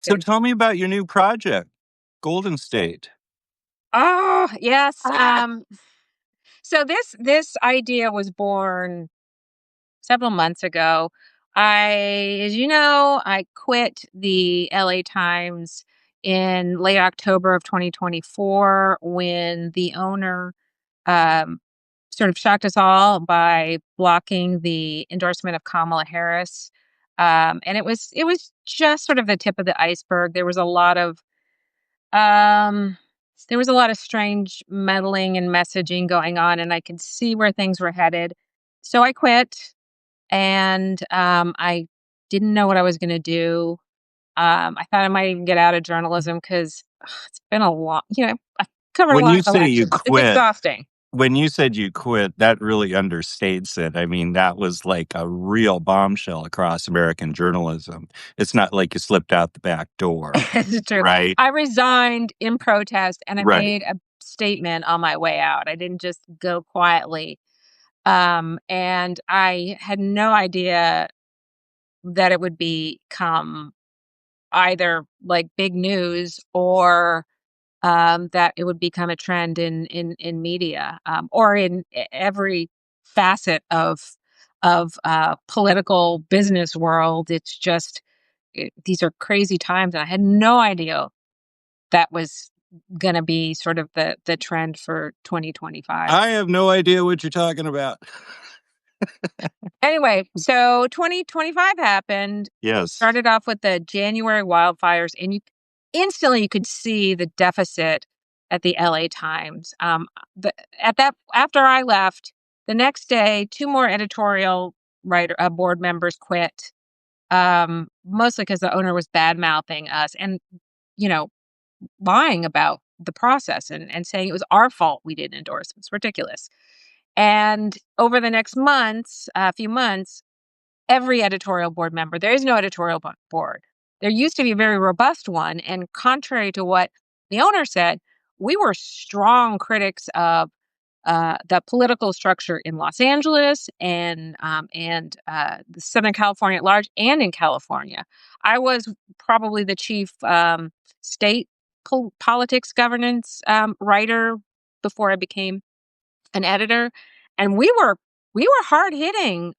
So tell me about your new project, Golden State. Oh, yes. Ah. So this idea was born several months ago. As you know, I quit the LA Times in late October of 2024 when the owner um, sort of shocked us all by blocking the endorsement of Kamala Harris. And it was just sort of the tip of the iceberg. Um, there was a lot of strange meddling and messaging going on, and I could see where things were headed. So I quit, and I didn't know what I was going to do. I thought I might even get out of journalism because it's been a lot. I covered a When lot you of say you elections. It's quit, exhausting. when you said you quit, that really understates it. I mean, that was like a real bombshell across American journalism. It's not like you slipped out the back door, It's true. right? I resigned in protest, and I Right. made a statement on my way out. I didn't just go quietly. And I had no idea that it would become either like big news or that it would become a trend in media or in every facet of political business world. It's just these are crazy times, and I had no idea that was going to be sort of the trend for 2025. I have no idea what you're talking about. Anyway, so 2025 happened. Yes. Started off with the January wildfires, and you could see the deficit at the LA Times. After I left, the next day, two more editorial writer board members quit. Mostly because the owner was bad mouthing us and you know lying about the process and saying it was our fault we didn't endorse. It's ridiculous. And over the next few months, every editorial board member, there is no editorial board. There used to be a very robust one. And contrary to what the owner said, we were strong critics of the political structure in Los Angeles and the Southern California at large, and in California. I was probably the chief state politics governance writer before I became an editor, and we were hard hitting.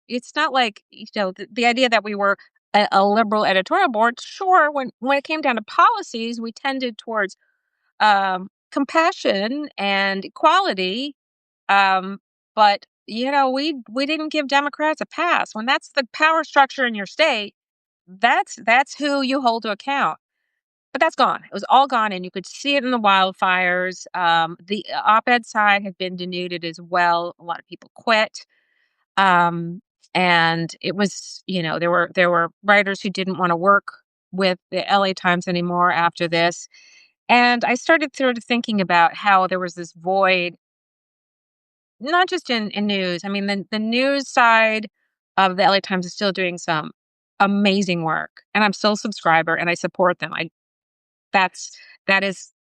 It's not like the idea that we were a liberal editorial board. Sure, when it came down to policies, we tended towards compassion and equality. Um, but we didn't give Democrats a pass. When that's the power structure in your state, that's who you hold to account. But that's gone. It was all gone, and you could see it in the wildfires. The op-ed side had been denuded as well. A lot of people quit. Um, and it was, there were writers who didn't want to work with the LA Times anymore after this. And I started sort of thinking about how there was this void, not just in news. I mean, the news side of the LA Times is still doing some amazing work, and I'm still a subscriber and I support them. That's that is,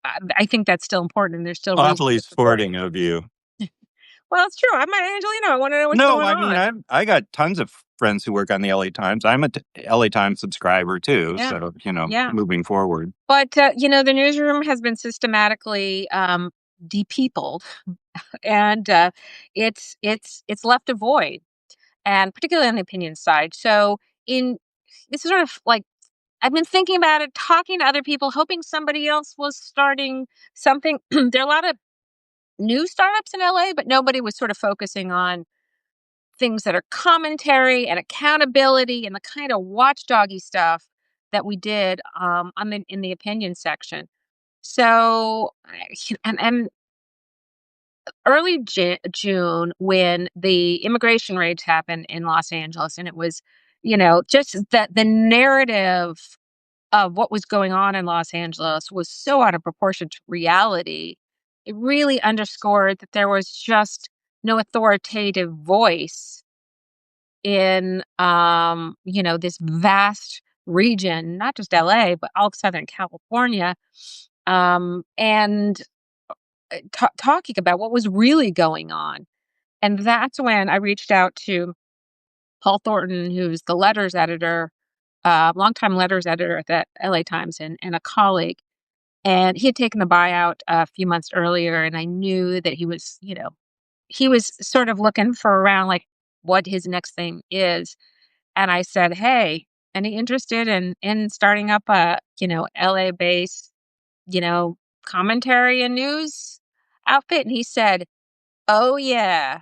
I think that's still important, and there's still reason Awfully to support sporting of you. it. Well, it's true. I'm an Angelino. I want to know what's No, going I mean, on. I got tons of friends who work on the LA Times. I'm a LA Times subscriber too. Yeah, So, yeah. moving forward. But the newsroom has been systematically depeopled, and it's left a void, and particularly on the opinion side. So in this is sort of like I've been thinking about it, talking to other people, hoping somebody else was starting something. There are a lot of new startups in LA, but nobody was sort of focusing on things that are commentary and accountability and the kind of watchdoggy stuff that we did in the opinion section. So, and early June, when the immigration raids happened in Los Angeles, and it was, just that the narrative of what was going on in Los Angeles was so out of proportion to reality. It really underscored that there was just no authoritative voice in this vast region, not just LA, but all of Southern California. And talking about what was really going on. And that's when I reached out to Paul Thornton, who's the letters editor longtime letters editor at the LA Times and a colleague. And he had taken the buyout a few months earlier, and I knew that he was sort of looking for around like what his next thing is. And I said, "Hey, any interested in starting up a, LA based, you know, commentary and news outfit?" And he said, "Oh yeah."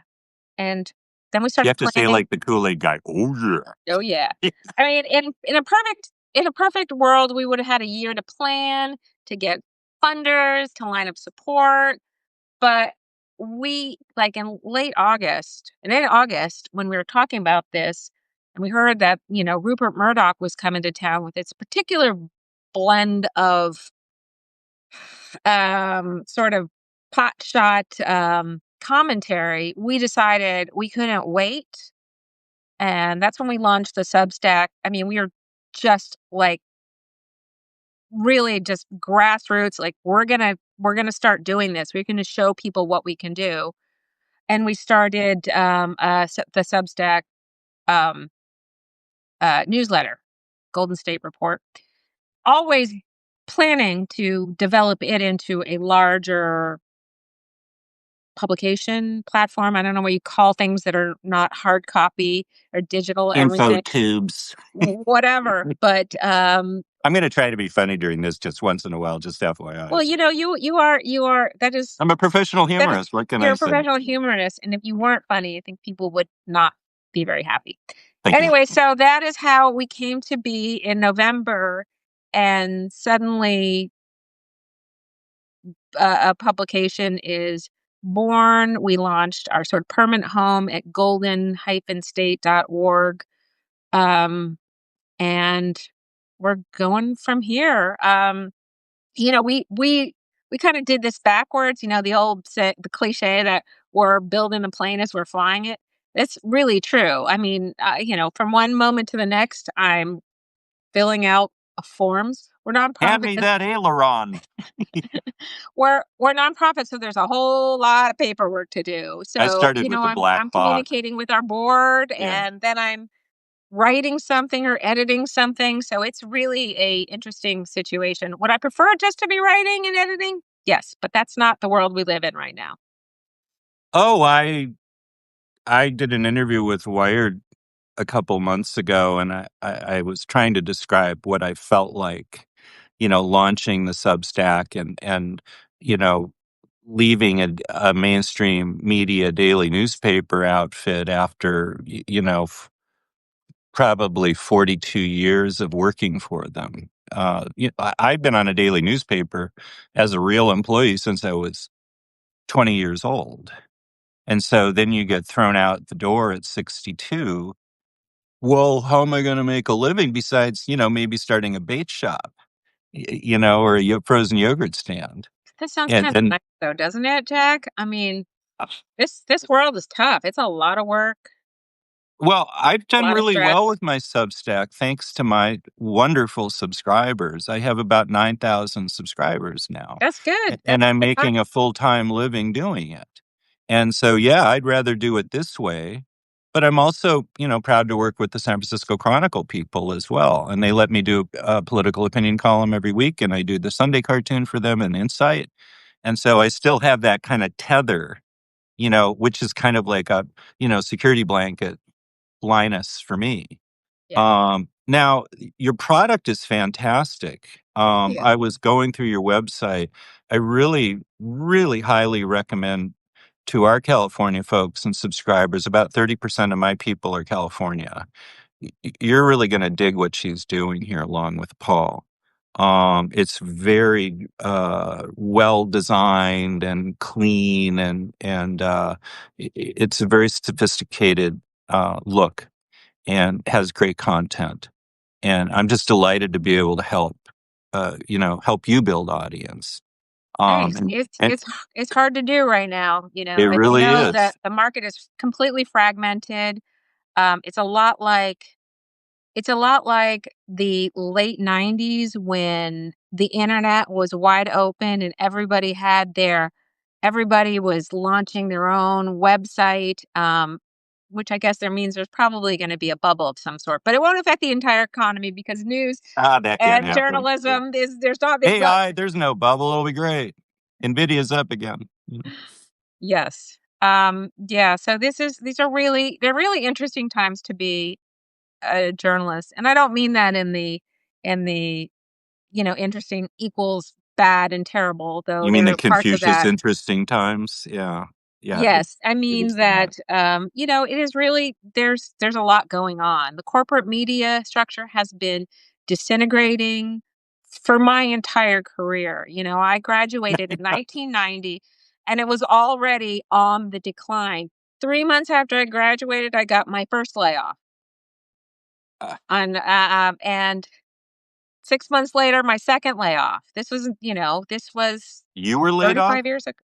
And then we You started have to say planning. like the Kool-Aid guy, "Oh, Oh yeah. yeah." I mean, in a perfect world, we would have had a year to plan, to get funders, to line up support. But we like in August, when we were talking about this, and we heard that, Rupert Murdoch was coming to town with its particular blend of sort of pot shot commentary, we decided we couldn't wait. And that's when we launched the Substack. I mean, we were just like really just grassroots, like we're gonna start doing this. We're gonna show people what we can do. And we started the Substack um, newsletter, Golden State Report, always planning to develop it into a larger publication platform. I don't know what you call things that are not hard copy or digital, Info everything, tubes. whatever. But I'm gonna try to be funny during this just once in a while, just FYI. well, you are I'm a professional that is humorist. What can you're I a say? professional humorist, and if you weren't funny, I think people would not be very happy. Thank you. Anyway, so that is how we came to be in November, and suddenly a publication is born. We launched our sort of permanent home at golden-state.org, um, and we're going from here. We kind of did this backwards. The cliche that we're building a plane as we're flying it. It's really true. I mean, from one moment to the next, I'm filling out forms. We're Hand nonprofit. me that aileron. We're nonprofit, so there's a whole lot of paperwork to do. I So, started with the I'm black box. communicating with our board, Yeah. and then I'm writing something or editing something. So it's really a interesting situation. Would I prefer just to be writing and editing? Yes, but that's not the world we live in right now. Oh, I did an interview with Wired a couple months ago, and I was trying to describe what I felt like, launching the Substack and you know, leaving a mainstream media daily newspaper outfit after probably 42 years of working for them. I've been on a daily newspaper as a real employee since I was 20 years old. And so then you get thrown out the door at 62. Well, how am I going to make a living besides, maybe starting a bait shop, or a frozen yogurt stand? This sounds And, kind of and nice though, doesn't it, Jack? I mean, this world is tough. It's a lot of work, well, I've a done lot of really stress. well with my Substack thanks to my wonderful subscribers. I have about 9,000 subscribers now, That's good. and That's I'm good. making a full-time living doing it. And so, yeah, I'd rather do it this way. But I'm also, proud to work with the San Francisco Chronicle people as well. And they let me do a political opinion column every week, and I do the Sunday cartoon for them and Insight. And so I still have that kind of tether, which is kind of like a, security blanket Linus for me. Yeah. Now your product is fantastic. Yeah. I was going through your website. I really, really highly recommend to our California folks and subscribers. About 30% of my people are California. You're really going to dig what she's doing here, along with Paul. It's very well designed and clean, and it's a very sophisticated look and has great content. And I'm just delighted to be able to help you build audience. Thanks. And It's and it's it's hard to do right now. it As you really know, is. the market is completely fragmented. It's a lot like the late 90s when the internet was wide open and everybody was launching their own website. which I guess there means there's probably going to be a bubble of some sort, but it won't affect the entire economy because news That can't and happen. journalism is there's not it's not AI, there's no bubble. It'll be great. Nvidia's up again. yes. Yeah, so they're really interesting times to be a journalist. And I don't mean that in the interesting equals bad and terrible, though You mean there the are parts of Confucius that. interesting times? Yeah. Yeah. Yes, I It mean is that. that, it is really there's a lot going on. The corporate media structure has been disintegrating for my entire career. I graduated in 1990, and it was already on the decline. 3 months after I graduated, I got my first layoff, Uh, and 6 months later, my second layoff. This was you were laid off? 35 years ago.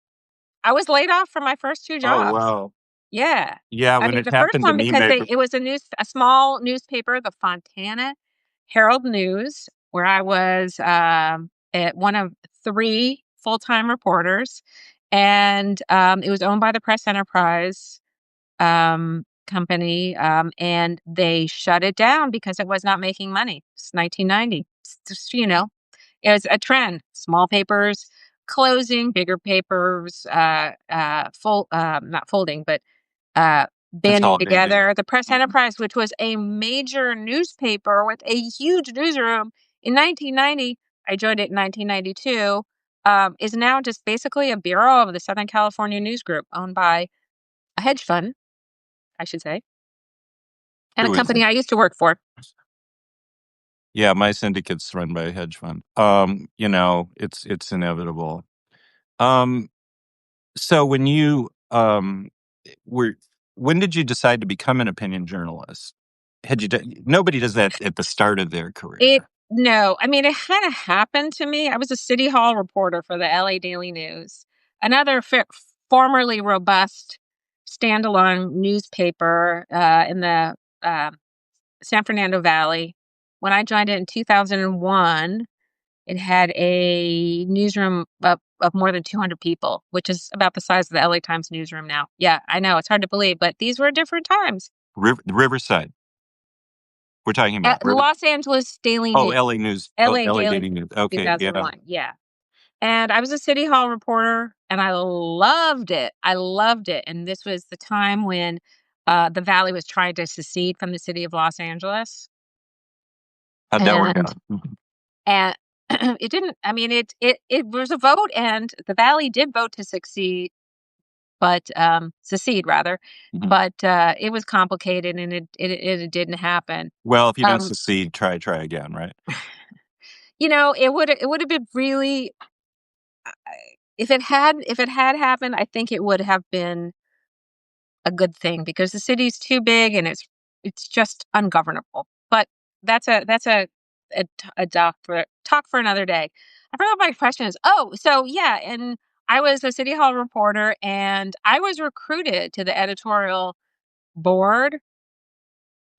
I was laid off from my first 2 Oh, jobs. wow. Yeah. Yeah, I when mean, it the first happened to one me, because maybe it was a small newspaper, the Fontana Herald News, where I was, at one of 3 full-time reporters, and, it was owned by the Press Enterprise, company, and they shut it down because it was not making money. It's 1990. It's just, it was a trend. Small papers closing, bigger papers, not folding, but banding consolidating. together. The Press Mhm. Enterprise, which was a major newspaper with a huge newsroom in 1990, I joined it in 1992, is now just basically a bureau of the Southern California News Group owned by a hedge fund, I should say, and a Who is it? company I used to work for. Yeah, my syndicate's run by a hedge fund. It's inevitable. Um, so were when did you decide to become an opinion journalist? Nobody does that at the start of their It career. No, I mean, it kinda happened to me. I was a city hall reporter for the LA Daily News, another formerly robust standalone newspaper, in the, San Fernando Valley. When I joined it in 2001, it had a newsroom of more than 200 people, which is about the size of the LA Times newsroom now. Yeah, I know, it's hard to believe, but these were different times. Riverside, we're talking At about the Los Angeles Daily Oh, News, LA News. Oh, LA LA Daily Daily News. Okay, yeah. 2001, yeah. And I was a city hall reporter, and I loved it. I loved it, and this was the time when, the Valley was trying to secede from the city of Los Angeles, How'd that work and out? Mhm, and it didn't I mean, it was a vote, and the Valley did vote to succeed, but, secede rather, mhm. but, it was complicated, and it didn't happen. Well, if you don't Um, succeed, try again, right? it would have been really if it had happened, I think it would have been a good thing because the city's too big and it's just ungovernable. But that's a talk for another day. I forgot what my question is. Oh, so yeah, and I was a city hall reporter and I was recruited to the editorial board.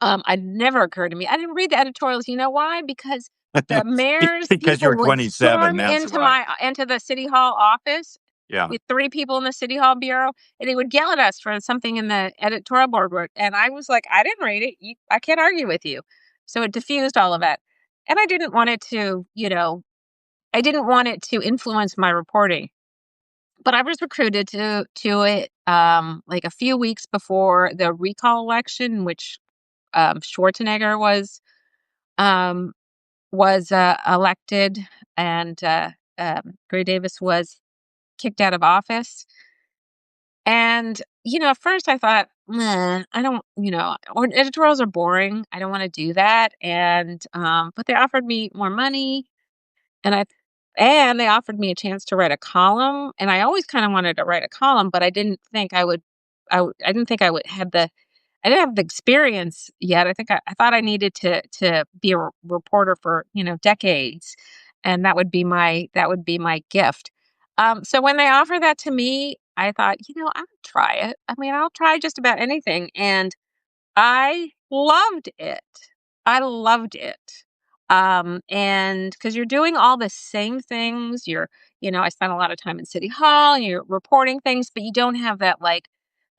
It never occurred to me. I didn't read the editorials. You know why? Because the mayor's Because you people were would 27, storm that's why. into the city hall office Yeah. with 3 people in the city hall bureau, and they would yell at us for something in the editorial board work, and I was like, "I didn't read it. I can't argue with you." So it diffused all of that, and I didn't want it to influence my reporting, but I was recruited to it, like, a few weeks before the recall election, which, Schwarzenegger um, elected, and, Gray Davis was kicked out of office. And, at first I thought, "Meh, I don't, or editorials are boring. I don't want to do that." And but they offered me more money, and they offered me a chance to write a column, and I always kind of wanted to write a column, but I didn't think I would. I didn't think I would have the. I didn't have the experience yet. I thought I needed to be a reporter for decades, and that would be my gift. So when they offered that to me, I thought, I'll try it. I mean, I'll try just about anything, and I loved it. I loved it. And because you're doing all the same things, I spent a lot of time in City Hall. And you're reporting things, but you don't have that like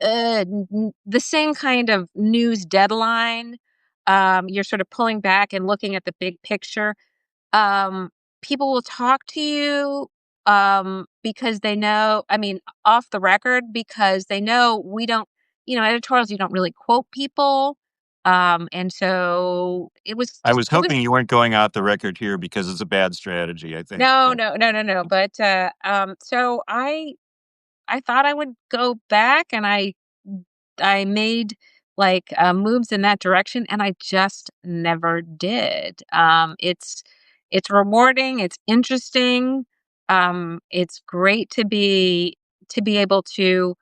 the same kind of news deadline. You're sort of pulling back and looking at the big picture. Um, People will talk to you, because they know, I mean, off the record, because they know we don't, editorials, you don't really quote people. And so I was hoping you weren't going out the record here because it's a bad strategy, I think. no, But, no, no, no, no. But so I thought I would go back, and I made like moves in that direction, and I just never did. It's rewarding, it's interesting. It's great to be able to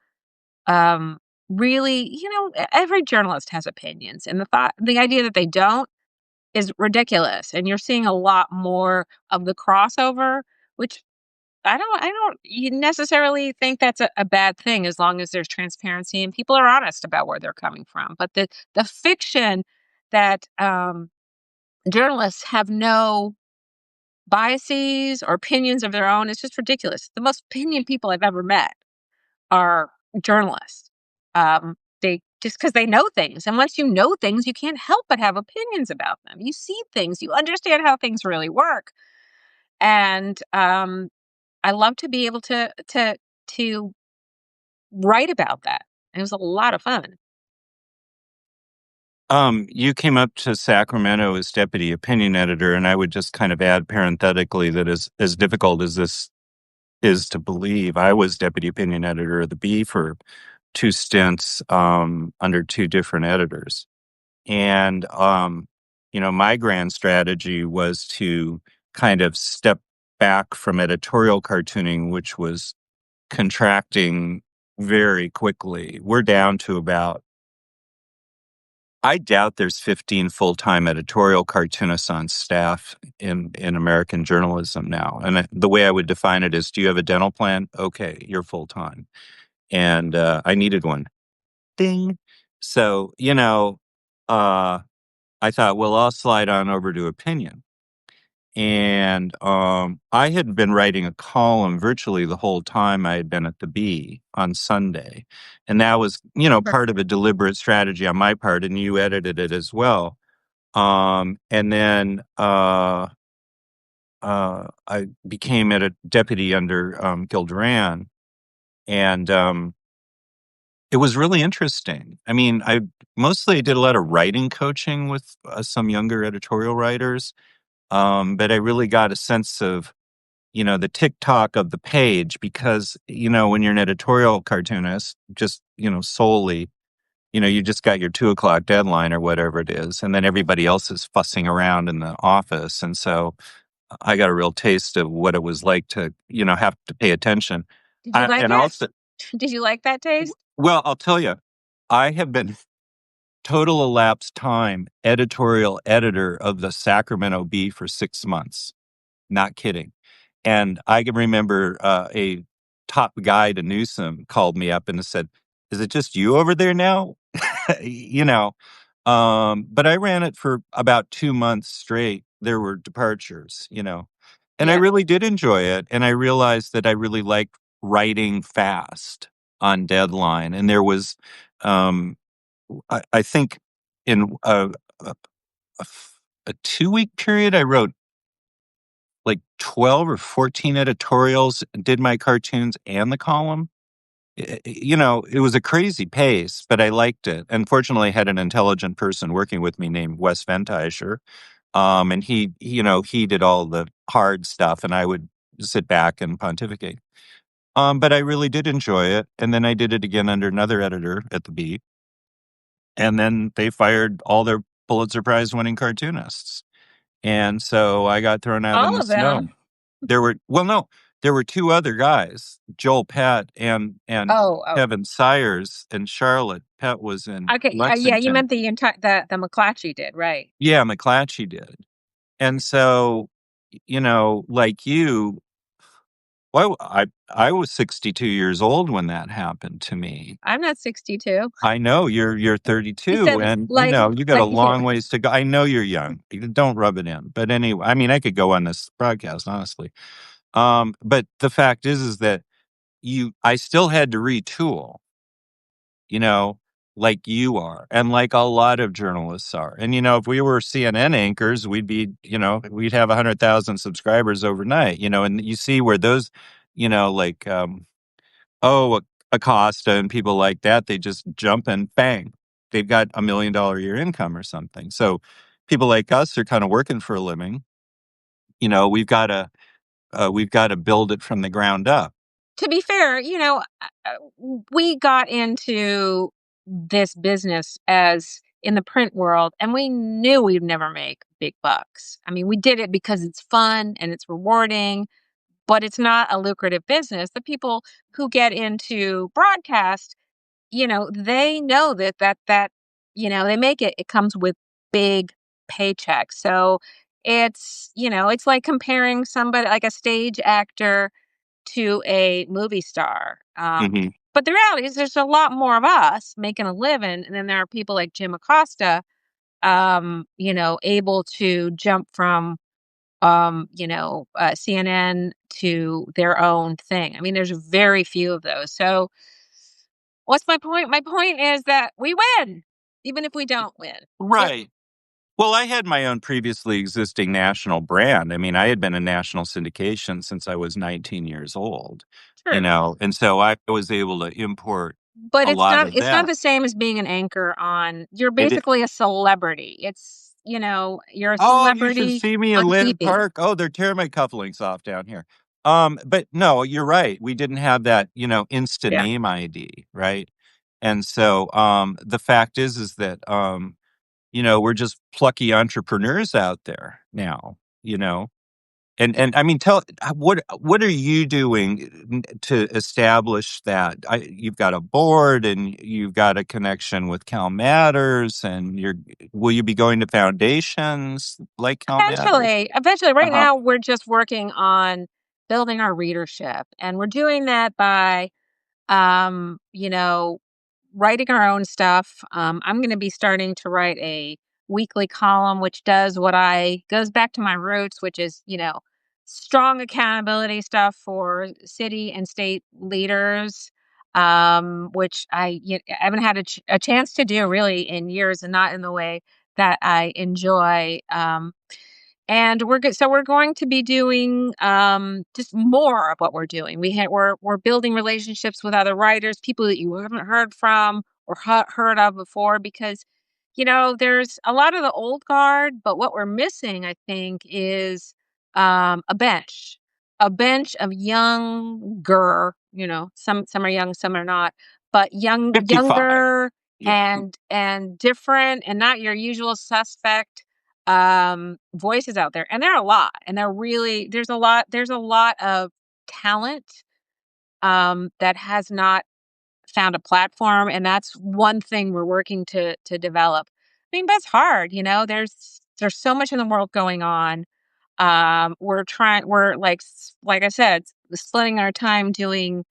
really, every journalist has opinions, and the idea that they don't is ridiculous. And you're seeing a lot more of the crossover, which I don't you necessarily think that's a bad thing, as long as there's transparency and people are honest about where they're coming from. But the fiction that journalists have no biases or opinions of their own is just ridiculous. The most opinion people I've ever met are journalists. They just because they know things, and once you know things, you can't help but have opinions about them. You see things, you understand how things really work, and I love to be able to write about that. It was a lot of fun. you came up to Sacramento as deputy opinion editor, and I would just kind of add parenthetically that as difficult as this is to believe, I was deputy opinion editor of the Bee for 2 stints, under 2 different editors. And, my grand strategy was to kind of step back from editorial cartooning, which was contracting very quickly. We're down to about, I doubt there's 15 full-time editorial cartoonists on staff in American journalism now. And the way I would define it is, do you have a dental plan? Okay, you're full-time. And I needed one. Ding. So, uh, I thought, well, I'll slide on over to opinion. And I had been writing a column virtually the whole time I had been at the Bee on Sunday. And that was, Sure. part of a deliberate strategy on my part, and you edited it as well. And then I became a deputy under Gil Duran. And it was really interesting. I mean, I mostly did a lot of writing coaching with some younger editorial writers, but I really got a sense of, the TikTok of the page because, when you're an editorial cartoonist, just, solely, you just got your 2 o'clock deadline or whatever it is, and then everybody else is fussing around in the office. And so I got a real taste of what it was like to, have to pay attention. Did you like And it? also, Did you like that taste? well, I'll tell you, I have been total elapsed time editorial editor of the Sacramento Bee for 6 months. Not kidding. And I can remember a top guy to Newsom called me up and said, "Is it just you over there now?" you know, but I ran it for about 2 months straight. There were departures, and I Yeah. really did enjoy it. And I realized that I really liked writing fast on deadline. And there was, um, I think, in a, a 2 week period, I wrote like 12 or 14 editorials, did my cartoons and the column. It was a crazy pace, but I liked it. And fortunately, I had an intelligent person working with me named Wes Ventischer. And he did all the hard stuff, and I would sit back and pontificate. But I really did enjoy it. And then I did it again under another editor at the Bee. And then they fired all their Pulitzer Prize winning cartoonists. And so I got thrown out in All the of snow. them. No, there were 2 other guys, Joel Pett and Oh, oh. Kevin Sayers and Charlotte. Pett was in Okay. Yeah, you Lexington. meant the McClatchy did, right? Yeah, McClatchy did. And so, like you, well, I was 62 years old when that happened to me. I'm not 62. I know you're You 32, said and you got a like you. long ways to go. I know you're young. Don't rub it in. But anyway, I mean, I could go on this broadcast, honestly. But the fact is that I still had to retool, like you are and like a lot of journalists are. And, if we were CNN anchors, we'd have 100,000 subscribers overnight, and you see where those, like, oh, Acosta and people like that, they just jump and bang, they've got $1 million a year income or something. So people like us are kind of working for a living. We've got to build it from the ground up. To be fair, we got into this business as in the print world, and we knew we'd never make big bucks. I mean, we did it because it's fun and it's rewarding, but it's not a lucrative business. The people who get into broadcast, they know that they make it comes with big paychecks. So it's like comparing somebody like a stage actor to a movie star. Hmm. But the reality is there's a lot more of us making a living, and then there are people like Jim Acosta, able to jump from CNN to their own thing. I mean, there's very few of those. So what's my point? My point is that we win, even if we don't win. We're Right. Well, I had my own previously existing national brand. I mean, I had been in national syndication since I was 19 years old, true. and so I was able to import But a it's lot not of it's not that. the same as being an anchor on you're It, basically a celebrity. You're a oh, you should celebrity see me on in Lynn TV. Park. Oh, they're tearing my cufflinks off down here. But no, you're right. We didn't have that, Insta Yeah. name ID, right? And so, the fact is that, we're just plucky entrepreneurs out there now, you know. And I mean, what are you doing to establish that? You've got a board and you've got a connection with Cal Matters, and will you be going to foundations like Cal Matters? Eventually, right Uh-huh. now we're just working on building our readership, and we're doing that by um, you know, writing our own stuff. I'm going to be starting to write a weekly column, which does what I goes back to my roots, which is, strong accountability stuff for city and state leaders, which I haven't had a chance to do really in years and not in the way that I enjoy. And we're going to be doing just more of what we're doing. We're building relationships with other writers, people that you haven't heard from or heard of before, because there's a lot of the old guard, but what we're missing, I think, is a bench of younger. Some are young, some are not, but 55. younger Yeah. and different, and not your usual suspect voices out there, and there are a lot, and there's a lot of talent that has not found a platform, and that's one thing we're working to develop. I mean, but it's hard, there's so much in the world going on. We're like I said, splitting our time doing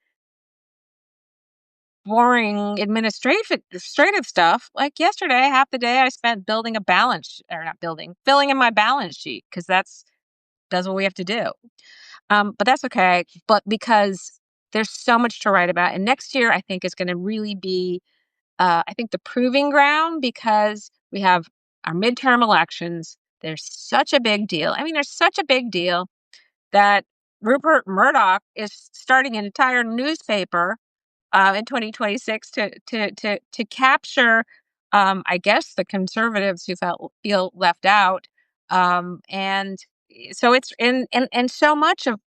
boring administrative stuff. Like yesterday, half the day I spent building a or not building, filling in my balance sheet, because that's what we have to do. But that's okay. But because there's so much to write about, and next year I think is going to really be, I think, the proving ground, because we have our midterm elections. There's such a big deal. I mean, there's such a big deal that Rupert Murdoch is starting an entire newspaper in 2026 to capture, I guess, the conservatives who feel left out, and so it's and so much of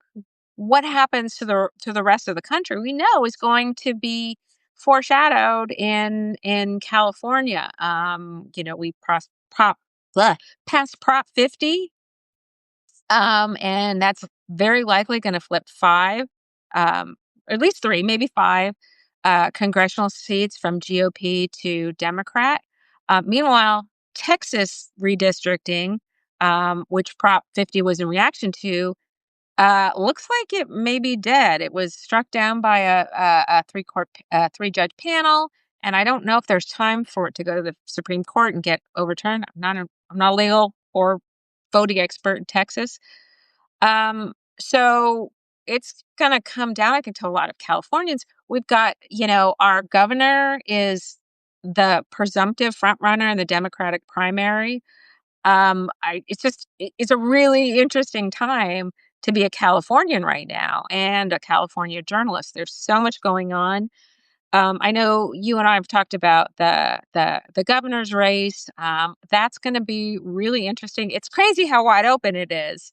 what happens to the rest of the country, we know, is going to be foreshadowed in California. We passed Prop 50, and that's very likely going to flip five, or at least three, maybe five, congressional seats from GOP to Democrat. Meanwhile, Texas redistricting, which Prop 50 was in reaction to, looks like it may be dead. It was struck down by a three judge panel, and I don't know if there's time for it to go to the Supreme Court and get overturned. I'm not a legal or voting expert in Texas. So it's gonna come down, I can tell a lot of Californians. We've got, our governor is the presumptive front runner in the Democratic primary. It's a really interesting time to be a Californian right now and a California journalist. There's so much going on. I know you and I have talked about the governor's race. That's going to be really interesting. It's crazy how wide open it is.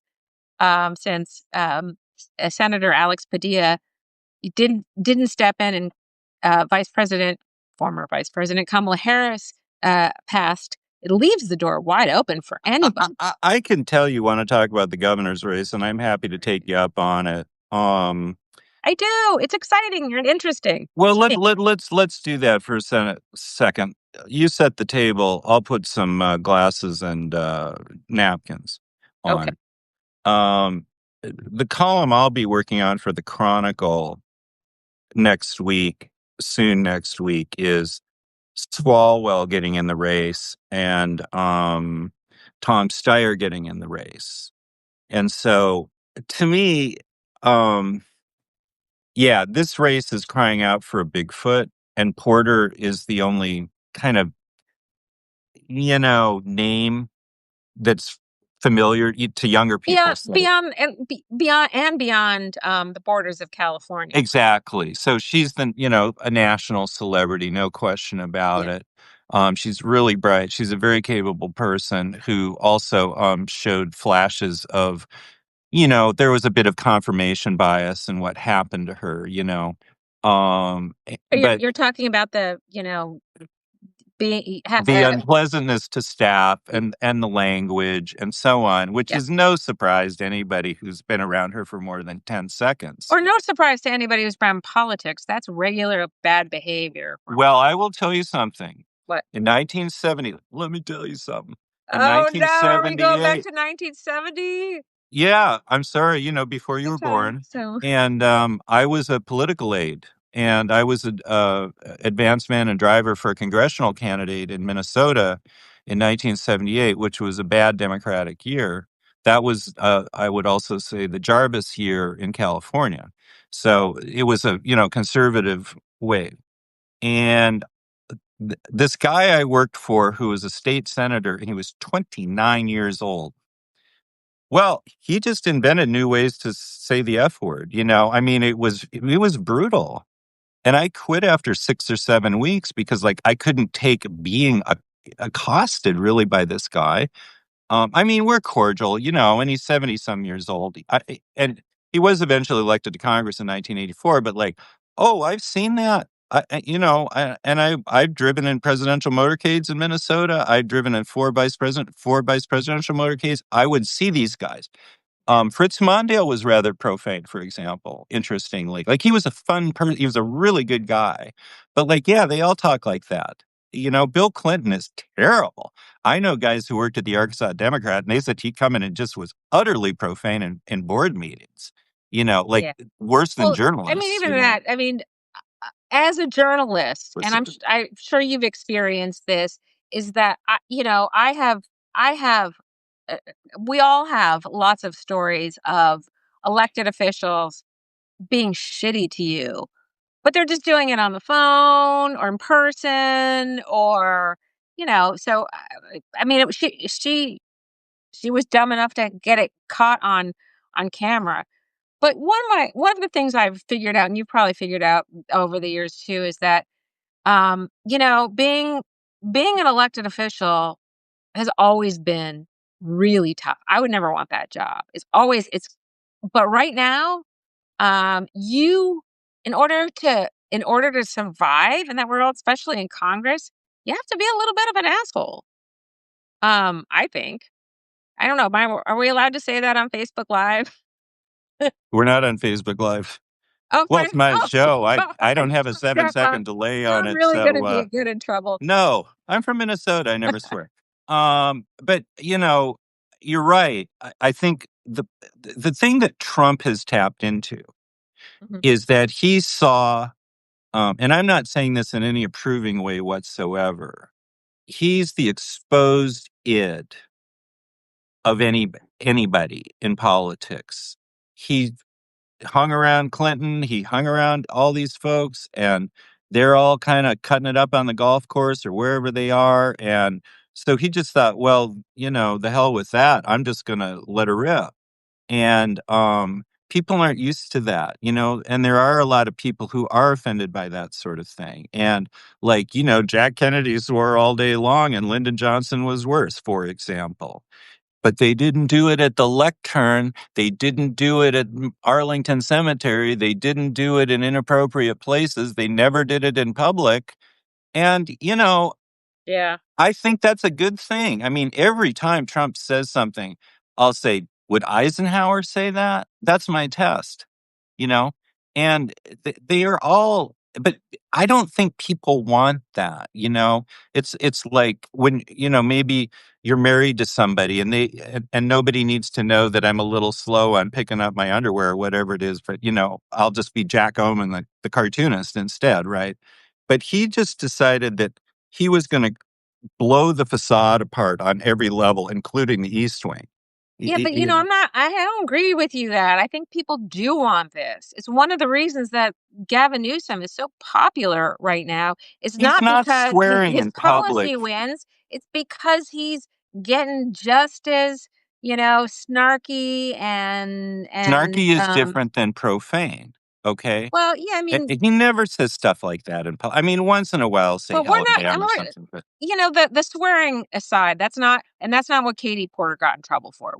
Since Senator Alex Padilla didn't step in, and former Vice President Kamala Harris passed. It leaves the door wide open for anybody. I can tell you want to talk about the governor's race, and I'm happy to take you up on it. I do. It's exciting and interesting. Well, let's do that for a second. You set the table. I'll put some glasses and napkins Okay. on. Um, the column I'll be working on for the Chronicle soon next week, is Swalwell getting in the race and Tom Steyer getting in the race. And so, to me, yeah, this race is crying out for a Bigfoot, and Porter is the only kind of, name that's familiar to younger people. Beyond the borders of California. Exactly. So she's a national celebrity, no question about Yeah. it. She's really bright. She's a very capable person who also showed flashes of, there was a bit of confirmation bias in what happened to her, but You're talking about the unpleasantness to staff and the language and so on, which yeah. is no surprise to anybody who's been around her for more than 10 seconds. Or no surprise to anybody who's around politics. That's regular bad behavior. Well, I will tell you something. What? In 1970, let me tell you something. In Oh no, are we going back 1978, to 1970? yeah, I'm sorry, before you Good were time. born. So And I was a political aide, and I was a advance man and driver for a congressional candidate in Minnesota in 1978, which was a bad Democratic year. That was, I would also say, the Jarvis year in California. So it was a, conservative wave. And this guy I worked for, who was a state senator, and he was 29 years old. Well, he just invented new ways to say the F word. I mean, it was brutal. And I quit after 6 or 7 weeks because, like, I couldn't take being accosted really by this guy. I mean, we're cordial, and he's 70 some years old. And he was eventually elected to Congress in 1984. But, like, oh, I've seen that. I've driven in presidential motorcades in Minnesota. I've driven in four vice presidential motorcades. I would see these guys. Fritz Mondale was rather profane, for example, interestingly. Like, he was a fun person. He was a really good guy. But, like, yeah, they all talk like that. Bill Clinton is terrible. I know guys who worked at the Arkansas Democrat, and they said he'd come in and just was utterly profane in board meetings, like yeah. worse than Well, I mean, journalists. even that. I mean, as a journalist, and Listen, I'm sure you've experienced this, is that I have uh, we all have lots of stories of elected officials being shitty to you, but they're just doing it on the phone or in person, or So I mean, she was dumb enough to get it caught on camera. But one of the things I've figured out, and you've probably figured out over the years too, is that being an elected official has always been really tough. I would never want that job. It's but right now, you in order to survive in that world, especially in Congress, you have to be a little bit of an asshole. I think. I don't know. Are we allowed to say that on Facebook Live? we're not on Facebook Live. Well, Okay. it's my Oh, show. I I don't have a seven forgot. second delay on I'm it. really going to So, be good in trouble. no, I'm from Minnesota. I never swear. But you're right. I think the thing that Trump has tapped into Mhm. is that he saw, and I'm not saying this in any approving way whatsoever. He's the exposed id of anybody in politics. He hung around Clinton. He hung around all these folks, and they're all kind of cutting it up on the golf course or wherever they are. And so he just thought, well, the hell with that. I'm just going to let her rip. And people aren't used to that, and there are a lot of people who are offended by that sort of thing. And like, Jack Kennedy swore all day long and Lyndon Johnson was worse, for example. But they didn't do it at the lectern. They didn't do it at Arlington Cemetery. They didn't do it in inappropriate places. They never did it in public. And, Yeah. I think that's a good thing. I mean, every time Trump says something, I'll say, would Eisenhower say that? That's my test, you know? And they are all, but I don't think people want that. It's like when, maybe you're married to somebody and and nobody needs to know that I'm a little slow on picking up my underwear or whatever it is, but I'll just be Jack Oman, the cartoonist instead, right? But he just decided that he was going to blow the facade apart on every level, including the East Wing. Yeah, but I don't agree with you that. I think people do want this. It's one of the reasons that Gavin Newsom is so popular right now. It's He's not not because swearing his in public. policy wins, it's because he's getting just as, snarky and Snarky is different than profane, okay? well, yeah, I mean, He never says stuff like that in public. I mean, once in a while, say but we're hell not. I'm damn or not. something, but The swearing aside, that's not what Katie Porter got in trouble for. It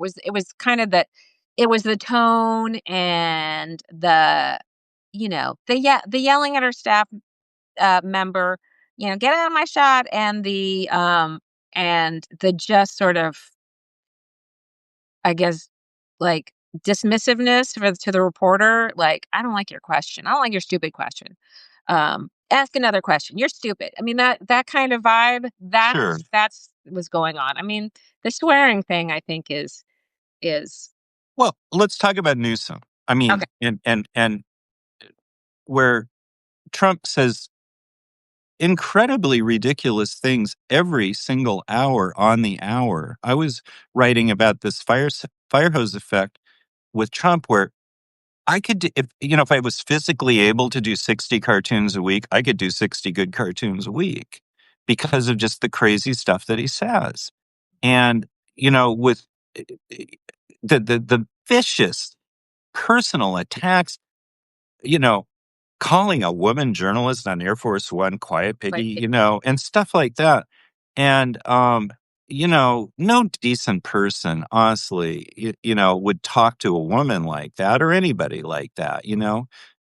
was the tone and the yelling at her staff member, get out of my shot, and the just sort of, I guess, like, dismissiveness to the reporter, like, I don't like your question. I don't like your stupid question. Ask another question. You're stupid. I mean, that kind of vibe, sure. that's what's going on. I mean, the swearing thing, I think, is Well, let's talk about Newsom. I okay. mean, and where Trump says incredibly ridiculous things every single hour on the hour. I was writing about this fire hose effect with Trump, where I could, if I was physically able to do 60 cartoons a week, I could do 60 good cartoons a week because of just the crazy stuff that he says. And, with eh, eh, the vicious personal attacks, you know, calling a woman journalist on Air Force One quiet piggy, Like, and stuff like that. And, no decent person, honestly, would talk to a woman like that or anybody like that.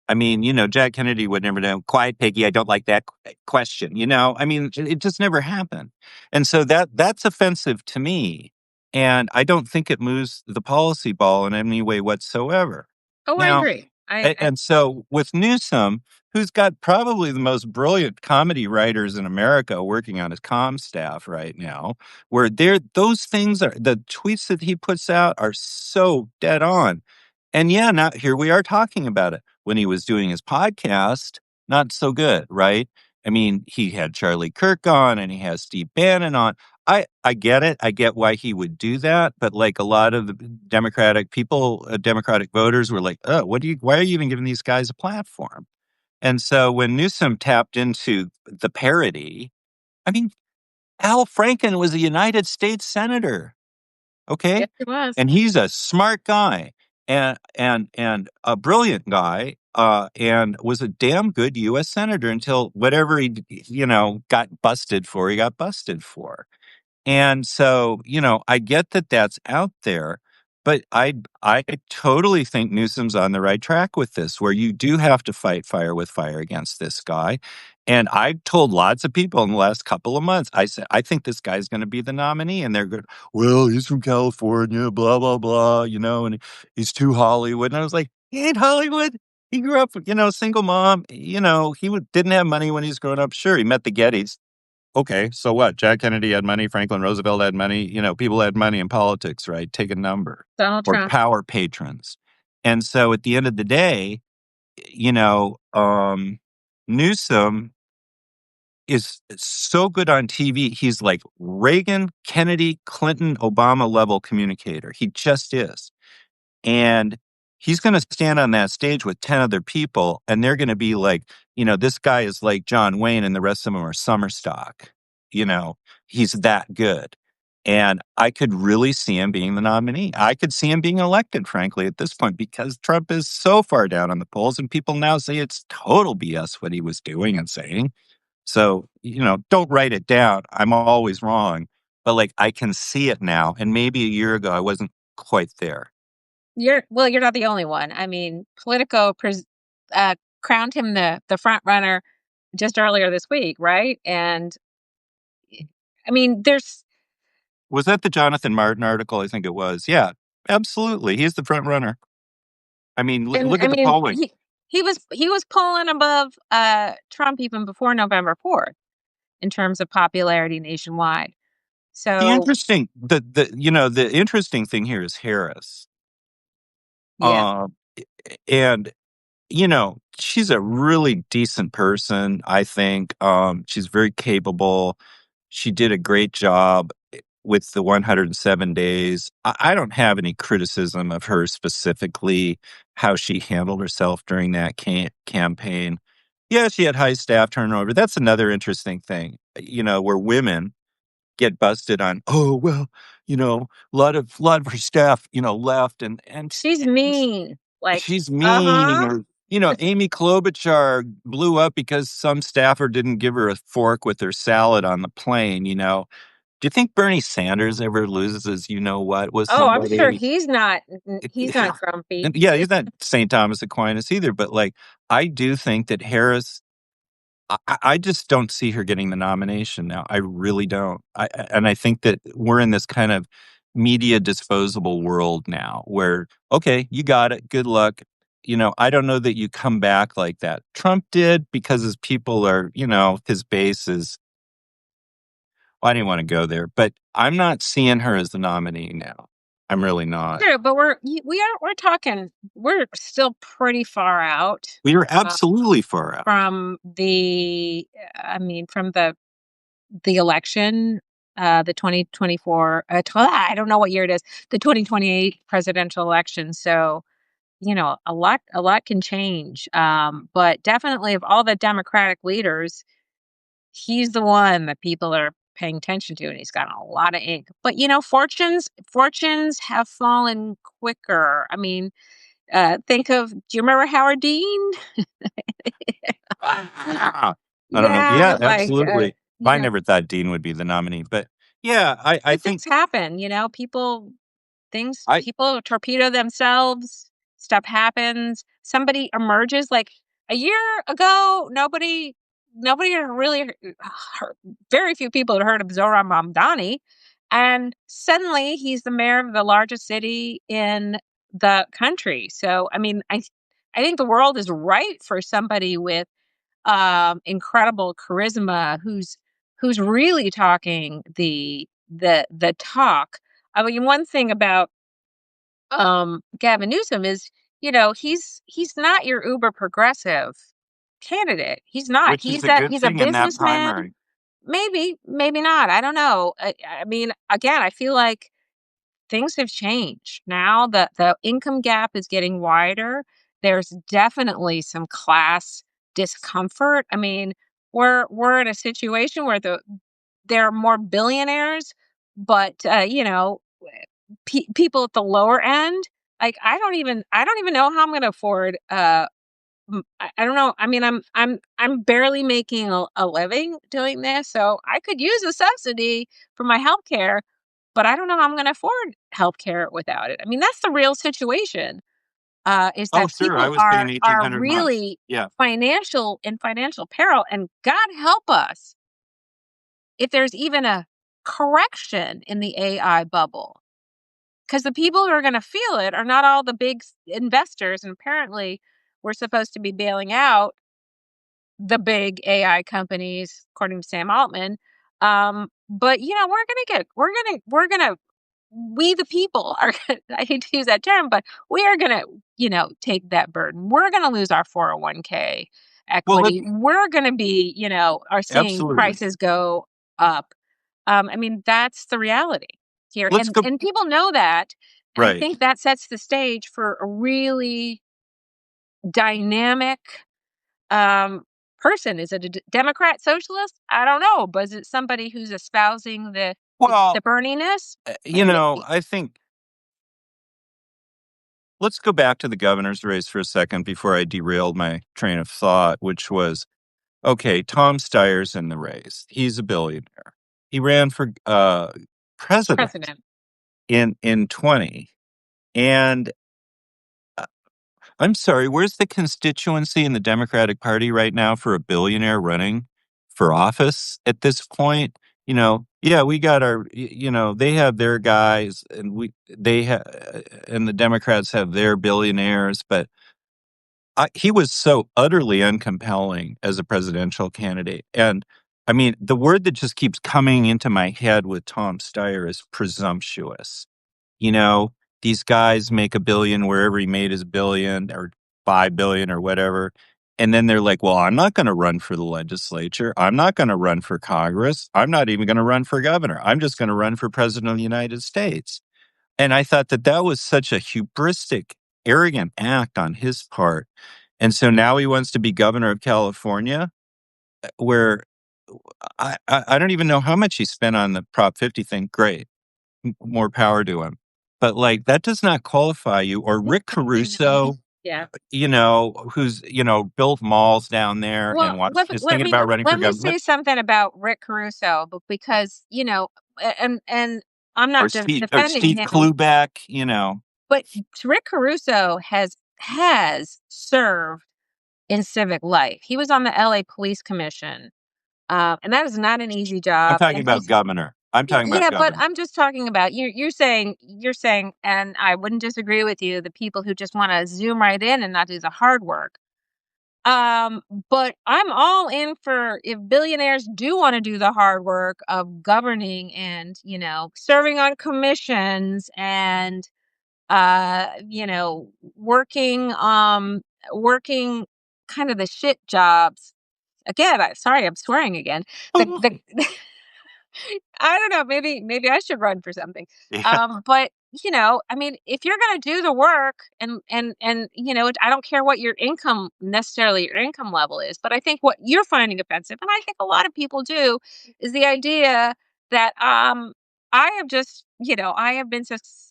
I mean, Jack Kennedy would never know, quiet piggy, I don't like that question. I mean, it just never happened. And so that's offensive to me. And I don't think it moves the policy ball in any way whatsoever. oh, I Now, agree. and so with Newsom, who's got probably the most brilliant comedy writers in America working on his comm staff right now, where those things are the tweets that he puts out are so dead on. And yeah, now here we are talking about it. When he was doing his podcast, not so good, right? I mean, he had Charlie Kirk on and he has Steve Bannon on. I get it. I get why he would do that, but like a lot of the Democratic people, Democratic voters were like, "Oh, why are you even giving these guys a platform?" And so when Newsom tapped into the parody, I mean, Al Franken was a United States senator, okay? Yes, it was. And he's a smart guy and a brilliant guy, and was a damn good U.S. senator until whatever got busted for. He got busted for. And so, I get that that's out there, but I totally think Newsom's on the right track with this, where you do have to fight fire with fire against this guy. And I've told lots of people in the last couple of months, I said, I think this guy's going to be the nominee. And they're going, well, he's from California, blah, blah, blah, and he's too Hollywood. And I was like, he ain't Hollywood. He grew up, single mom. Didn't have money when he was growing up. Sure, he met the Gettys. Okay, so what? Jack Kennedy had money, Franklin Roosevelt had money, people had money in politics, right? Take a number. Donald Or Trump. power patrons. And so at the end of the day, you know, um, Newsom is so good on TV. He's like Reagan, Kennedy, Clinton, Obama level communicator. He just is. And he's going to stand on that stage with 10 other people and they're going to be like, this guy is like John Wayne and the rest of them are summer stock. You know, he's that good. And I could really see him being the nominee. I could see him being elected, frankly, at this point, because Trump is so far down on the polls and people now say it's total BS what he was doing and saying. So, don't write it down. I'm always wrong. But like, I can see it now. And maybe a year ago, I wasn't quite there. You're not the only one. I mean, Politico crowned him the front runner just earlier this week, right? And I mean, Was that the Jonathan Martin article? I think it was. Yeah, absolutely. He's the front runner. I mean, and look I at the mean, polling. he was polling above Trump even before November 4th in terms of popularity nationwide. So The interesting thing here is Harris. yeah, Um, and she's a really decent person, I think. She's very capable. She did a great job with the 107 days. I don't have any criticism of her specifically, how she handled herself during that campaign. Yeah, she had high staff turnover. That's another interesting thing, where women get busted on, oh, well, a lot of her staff, left and she's mean. Like, she's mean, uh-huh. or Amy Klobuchar blew up because some staffer didn't give her a fork with her salad on the plane. Do you think Bernie Sanders ever loses what with Oh, I'm sure somebody? he's not grumpy. And yeah, he's not St. Thomas Aquinas either, but like, I do think that Harris, I just don't see her getting the nomination now. I really don't. And I think that we're in this kind of media disposable world now where, okay, you got it. Good luck. I don't know that you come back like that. Trump did because his people are, his base is, well, I didn't want to go there, but I'm not seeing her as the nominee now. I'm really not. True, but we're still pretty far out We are uh, absolutely far out. from the election, the 2024. I don't know what year it is. The 2028 presidential election. So a lot can change. But definitely, of all the Democratic leaders, he's the one that people are paying attention to, and he's got a lot of ink. But fortunes have fallen quicker. I mean, do you remember Howard Dean? Ah, I don't know. Yeah, Yeah, absolutely. you I know, never thought Dean would be the nominee, but yeah, I but think things happen. I People torpedo themselves. Stuff happens. Somebody emerges like a year ago. Nobody had really heard, very few people had heard of Zohran Mamdani, and suddenly he's the mayor of the largest city in the country. So, I mean, I think the world is right for somebody with incredible charisma who's really talking the talk. I mean, one thing about Gavin Newsom is, he's not your uber progressive candidate. He's not. which is a good He's a thing in that businessman. primary. Maybe, maybe not. I don't know. I mean, again, I feel like things have changed. Now the income gap is getting wider. There's definitely some class discomfort. I mean, we're in a situation where there are more billionaires, but people at the lower end, like I don't even know how I'm going to afford. I don't know. I mean, I'm barely making a living doing this, so I could use a subsidy for my health care, but I don't know how I'm going to afford health care without it. I mean, that's the real situation. Is Oh, that sure. I people was paying are 1,800 a month. really Yeah. financial peril, and God help us if there's even a correction in the AI bubble, because the people who are going to feel it are not all the big investors, and apparently we're supposed to be bailing out the big AI companies, according to Sam Altman. But we the people are. I hate to use that term, but we are gonna, take that burden. We're gonna lose our 401k Well, equity. We're gonna be, are seeing absolutely. prices go up. I mean, that's the reality here, Let's and go. people know that. And I Right. think that sets the stage for a really dynamic um, person. Is it a Democrat socialist? I don't know, but is it somebody who's espousing the Well, Berniness? And I think let's go back to the governor's race for a second before I derailed my train of thought, which was okay, Tom Steyer's in the race. He's a billionaire. He ran for president president. in 20. And I'm sorry, where's the constituency in the Democratic Party right now for a billionaire running for office at this point? Yeah, we got they have their guys and and the Democrats have their billionaires, but he was so utterly uncompelling as a presidential candidate. And I mean, the word that just keeps coming into my head with Tom Steyer is presumptuous. You know, these guys make a billion wherever he made his billion or 5 billion or whatever. And then they're like, well, I'm not going to run for the legislature. I'm not going to run for Congress. I'm not even going to run for governor. I'm just going to run for president of the United States. And I thought that that was such a hubristic, arrogant act on his part. And so now he wants to be governor of California, where I don't even know how much he spent on the Prop 50 thing. Great, more power to him. But like that does not qualify you. Or Rick Caruso, Yeah. who's built malls down there and Well, is thinking about running for let me government, say something about Rick Caruso, because and I'm or not defending Steve him, Klubeck, but Rick Caruso has served in civic life. He was on the LA Police Commission, and that is not an easy I'm job. talking And about governor. I'm talking about yeah, but governor. I'm just talking about you're saying, and I wouldn't disagree with you. The people who just want to zoom right in and not do the hard work. Um, but I'm all in for if billionaires do want to do the hard work of governing and, serving on commissions and working kind of the shit jobs. Again, sorry, I'm swearing again. The I don't know, maybe I should run for something. Yeah. But I mean, if you're going to do the work and I don't care what your income necessarily your income level is, but I think what you're finding offensive, and I think a lot of people do, is the idea that I have been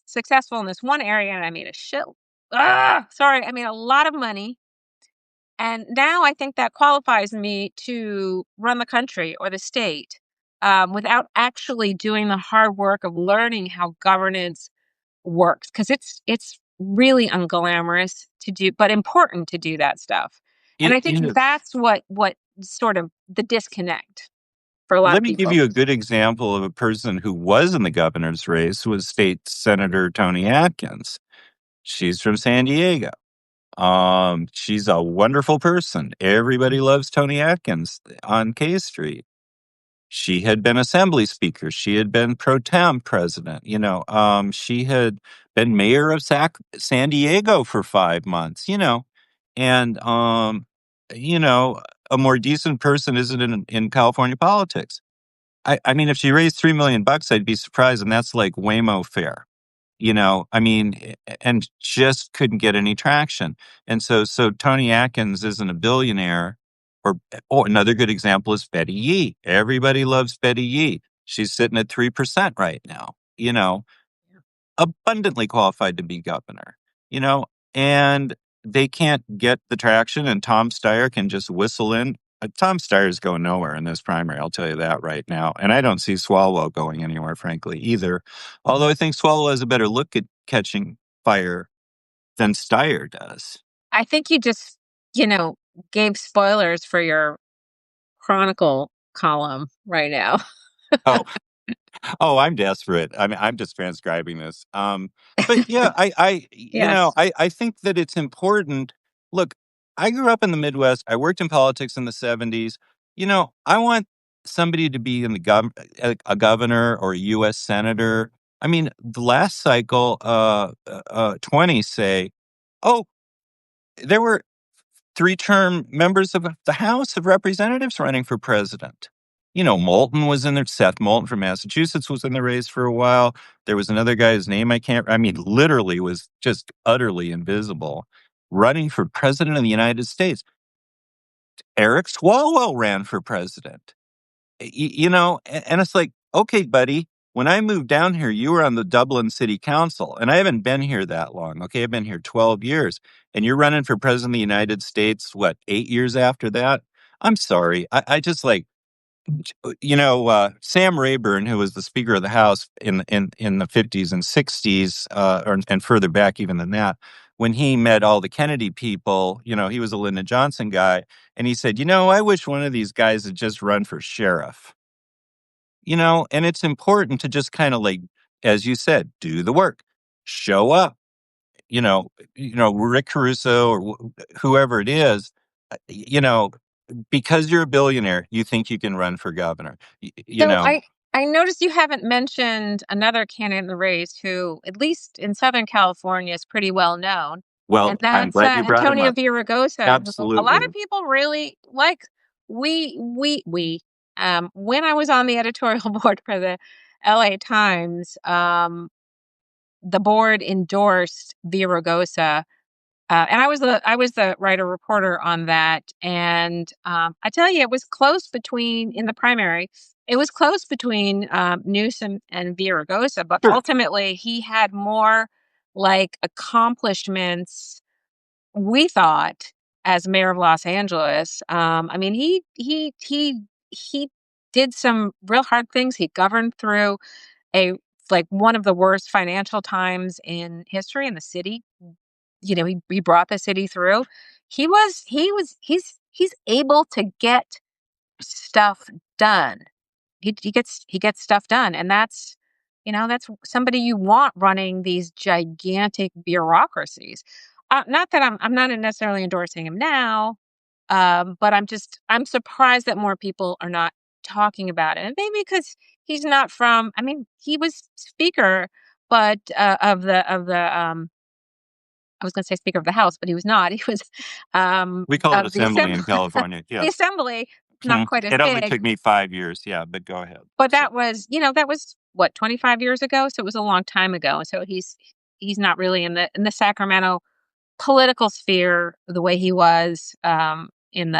successful in this one area and I made a shit. Sorry, I made a lot of money and now I think that qualifies me to run the country or the state, without actually doing the hard work of learning how governance works. Because it's really unglamorous to do, but important to do that stuff. And It I think is. that's what sort of the disconnect for a lot Let of me give people. you a good example of a person who was in the governor's race was State Senator Tony Atkins. She's from San Diego. She's a wonderful person. Everybody loves Tony Atkins on K Street. She had been assembly speaker. She had been pro tem president. She had been mayor of San Diego for 5 months. And you know, a more decent person isn't in California politics. I mean, if she raised $3 million, I'd be surprised, and that's like Waymo fare. I mean, and just couldn't get any traction. And so Tony Atkins isn't a billionaire. Or another good example is Betty Yee. Everybody loves Betty Yee. She's sitting at 3% right now. Abundantly qualified to be governor. You know, and they can't get the traction. And Tom Steyer can just whistle in. Tom Steyer's going nowhere in this primary. I'll tell you that right now. And I don't see Swalwell going anywhere, frankly, either. Although I think Swalwell has a better look at catching fire than Steyer does. I think you just you know gave spoilers for your Chronicle column right now. Oh, oh, I'm desperate. I mean, I'm just transcribing this. But yeah, Yes. I think that it's important. Look, I grew up in the Midwest. I worked in politics in the 70s. I want somebody to be in a governor or a U.S. senator. I mean, the last cycle, 20 say, oh, there were 3-term members of the House of Representatives running for president. Moulton was in there. Seth Moulton from Massachusetts was in the race for a while. There was another guy whose name I mean, literally was just utterly invisible, running for president of the United States. Eric Swalwell ran for president. And it's like, okay, buddy, when I moved down here, you were on the Dublin City Council, and I haven't been here that long. Okay, I've been here 12 years, and you're running for president of the United States, what, 8 years after that? I'm sorry. I just like, Sam Rayburn, who was the Speaker of the House in the 50s and 60s, and further back even than that, when he met all the Kennedy people, he was a Lyndon Johnson guy, and he said, I wish one of these guys had just run for sheriff. And it's important to just kind of like, as you said, do the work, show up. Rick Caruso or whoever it is, because you're a billionaire, you think you can run for governor. So I noticed you haven't mentioned another candidate in the race who, at least in Southern California, is pretty well known, Well, and I'm that's glad you brought him Antonio up. Villaraigosa, who a lot Absolutely. of people really like. When I was on the editorial board for the LA Times, the board endorsed Villaraigosa, and I was the writer reporter on that, and I tell you, it was close between in the primary. It was close between Newsom and Villaraigosa, but Sure. ultimately he had more like accomplishments. We thought as mayor of Los Angeles. I mean, he did some real hard things. He governed through a like one of the worst financial times in history in the city. He brought the city through. He's able to get stuff done. He gets stuff done, and that's somebody you want running these gigantic bureaucracies. Not that I'm not necessarily endorsing him now, but I'm surprised that more people are not talking about it, and maybe because he's not from. I mean, he was speaker, but of the I was gonna say Speaker of the House, but he was not. He was, We call it of the assembly assembly. in California. The Yes. assembly, not quite as It only big, took me 5 years. Yeah, but go ahead. but So that was what, 25 years ago? So it was a long time ago. So he's not really in the Sacramento political sphere the way he was, in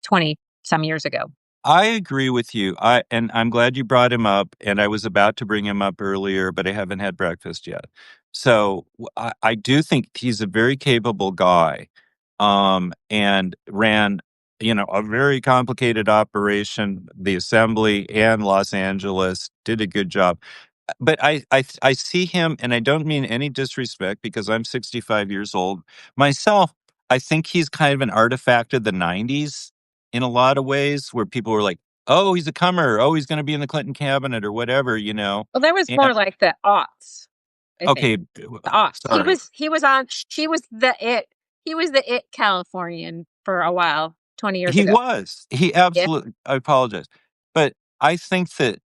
20 some years ago. I agree with you. And I'm glad you brought him up. And I was about to bring him up earlier, but I haven't had breakfast yet. So I do think he's a very capable guy. And ran, a very complicated operation. The assembly and Los Angeles did a good job. But I see him, and I don't mean any disrespect because I'm 65 years old myself. I think he's kind of an artifact of the 90s in a lot of ways, where people were like, "Oh, he's a comer. Oh, he's going to be in the Clinton cabinet or whatever." Well, that was more And like the aughts, I think. okay, The aughts. He sorry, was he was on he was the it. He was the it Californian for a while, 20 years he ago. was. He Yeah. absolutely. I apologize, but I think that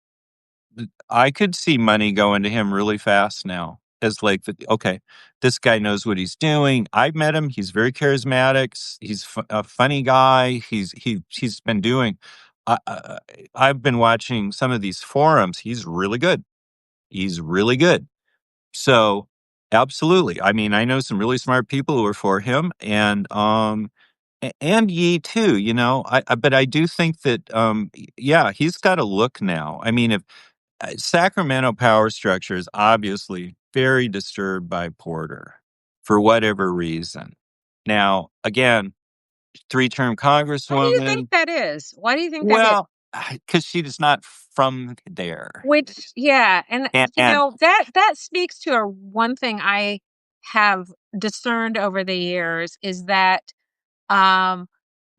I could see money going to him really fast now. As like, okay, this guy knows what he's doing. I've met him. He's very charismatic. He's a funny guy. He's been doing. I've been watching some of these forums. He's really good. He's really good. So absolutely. I mean, I know some really smart people who are for him, and Yi too. But I do think that yeah, he's got a look now. I mean, if Sacramento power structure is obviously very disturbed by Porter for whatever reason. Now, again, three-term Why do you think congresswoman. that is? Why do you think that is? Well, because she is not from there, Which, yeah, and and that speaks to one thing I have discerned over the years is that um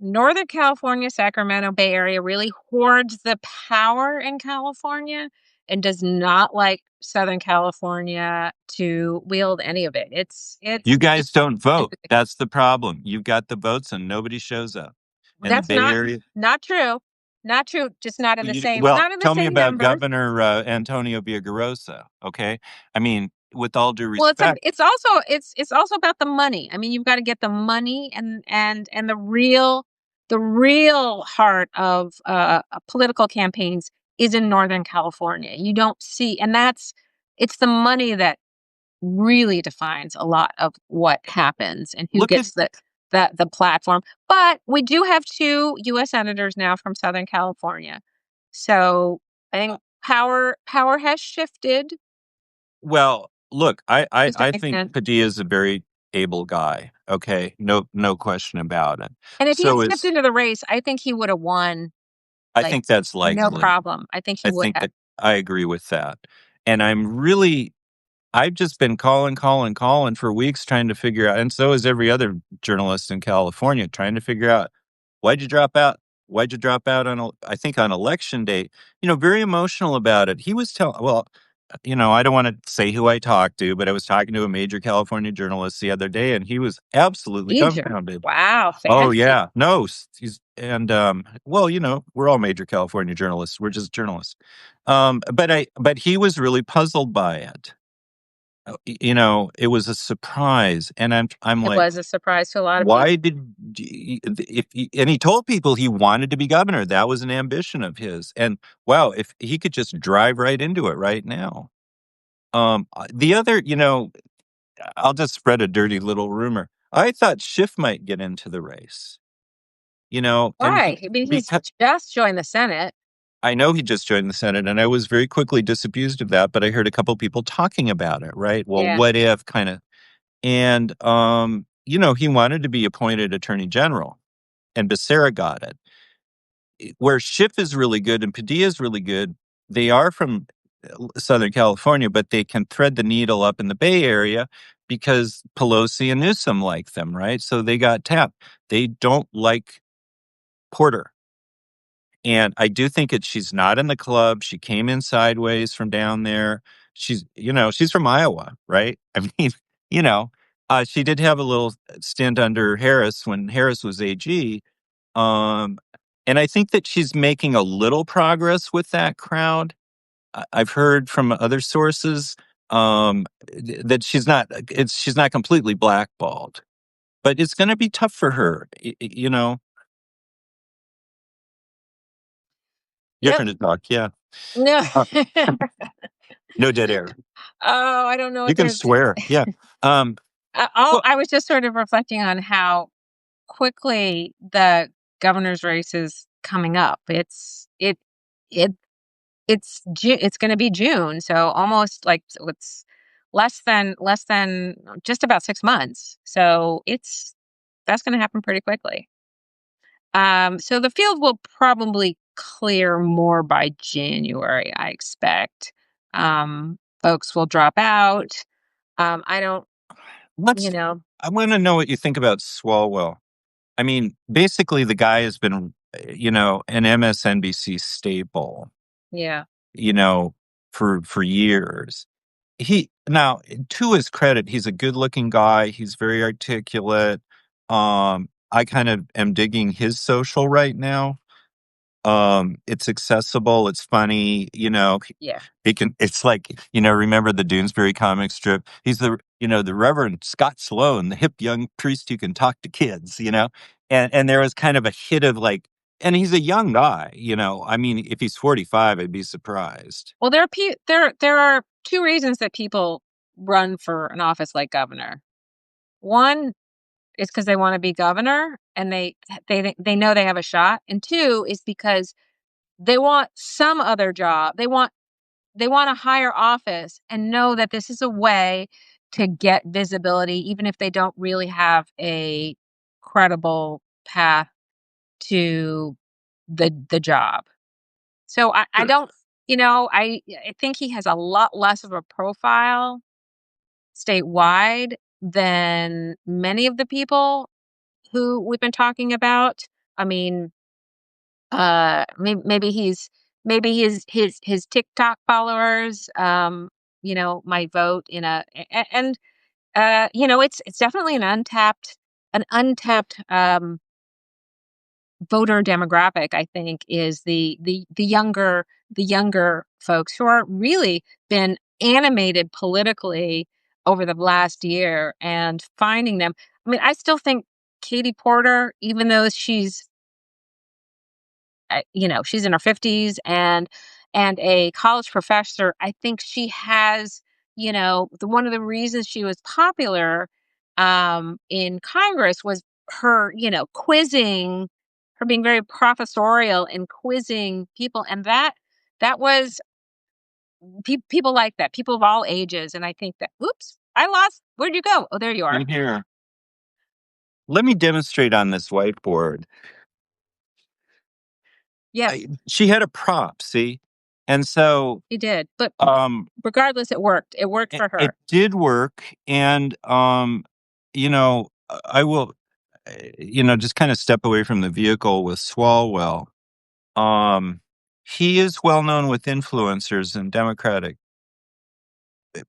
Northern California, Sacramento Bay Area really hoards the power in California and does not like Southern California to wield any of it. It's you guys don't vote. That's the problem. You've got the votes, and nobody shows up. And the that's Bay not Area. not true. Not true. Just not in the same Well, not in the tell me same about numbers. Governor Antonio Villaraigosa. Okay, I mean, with all due Well, respect. it's also about the money. I mean, you've got to get the money and the real. the real heart of political campaigns is in Northern California. You don't see, and it's the money that really defines a lot of what happens and who Look at gets the platform. But we do have two U.S. senators now from Southern California, so I think power has shifted Well, look, to some I think extent. Padilla is a very able guy. Okay, no question about it. And if he had So stepped is into the race, I think he would have won, I like, think that's no likely. problem. I think he I would think have. that I agree with that. And I've just been calling for weeks trying to figure out, and so is every other journalist in California trying to figure out why'd you drop out? Why'd you drop out on, I think on election day? Very emotional about it. He was telling, well, I don't want to say who I talked to, but I was talking to a major California journalist the other day, and he was absolutely Major. dumbfounded. Wow, Oh fancy. yeah, no, he's and well, we're all major California journalists. We're just journalists. But he was really puzzled by it. It was a surprise, and I'm It like, was a surprise to a lot of people. why did if he, and he told people he wanted to be governor. That was an ambition of his. And wow, if he could just drive right into it right now. The other, I'll just spread a dirty little rumor. I thought Schiff might get into the race. And Why? I mean, he's because just joined the Senate. I know he just joined the Senate, and I was very quickly disabused of that, but I heard a couple people talking about it, right? Well, Yeah. what if kind of, and he wanted to be appointed attorney general, and Becerra got it. Where Schiff is really good and Padilla is really good, they are from Southern California, but they can thread the needle up in the Bay Area because Pelosi and Newsom like them, right? So they got tapped. They don't like Porter. And I do think she's not in the club. She came in sideways from down there. She's from Iowa, right? I mean, you know, she did have a little stint under Harris when Harris was AG. Um, and I think that she's making a little progress with that crowd. I've heard from other sources that she's not completely blackballed, but it's going to be tough for her. Your Yep. turn to talk. Yeah. No. Uh, no dead air. Oh, I don't know You what can there's. swear. Yeah. Um, All well, I was just sort of reflecting on how quickly the governor's race is coming up. It it's going to be June, so almost like it's less than just about 6 months. So that's going to happen pretty quickly. So the field will probably clear more by January, I expect. Folks will drop out. I don't, you let's. know, I want to know what you think about Swalwell. I mean, basically, the guy has been, an MSNBC staple, yeah, you know, for years. He now, to his credit, he's a good-looking guy. He's very articulate. I kind of am digging his social right now. It's accessible, it's funny, yeah. it's like, remember the Doonesbury comic strip? He's the Reverend Scott Sloan, the hip young priest who can talk to kids, and there was kind of a hit of like, and he's a young guy, I mean, if he's 45, I'd be surprised. Well, there are two reasons that people run for an office like governor. One is because they want to be governor and they know they have a shot, and two is because they want some other job. They want a higher office and know that this is a way to get visibility, even if they don't really have a credible path to the job. So I Sure. don't, I think he has a lot less of a profile statewide than many of the people who we've been talking about. I mean, maybe his TikTok followers, might vote in and it's definitely an untapped voter demographic. I think is the younger folks who are really been animated politically over the last year and finding them. I mean, I still think Katie Porter, even though she's she's in her 50s and a college professor. I think she has, one of the reasons she was popular in Congress was her, quizzing, her being very professorial and quizzing people, and that was people like that, people of all ages, and I think that, oops, I lost. Where'd you go? Oh, there you are. I'm here. Let me demonstrate on this whiteboard. Yes, She had a prop, see? And so, she did. But um, regardless, it worked. It worked for it her. did work, and, I will, just kinda step away from the vehicle with Swalwell. Um, he is well known with influencers and Democratic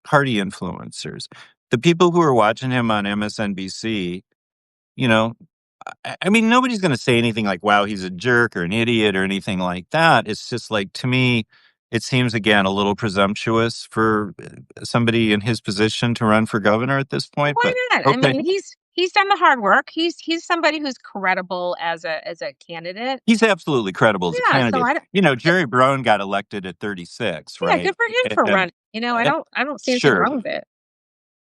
Party influencers. The people who are watching him on MSNBC, you know, I mean, nobody's gonna say anything like, "Wow, he's a jerk," or an idiot or anything like that. It's just like, to me, it seems, again, a little presumptuous for, somebody in his position to run for governor at this point, Why but not? I okay. mean, he's done the hard work. He's somebody who's credible as a candidate. He's absolutely credible as a Yeah, so candidate. I don't. But, Jerry Brown got elected at 36, yeah, right? good for him for And running. I and don't see anything sure. wrong with it.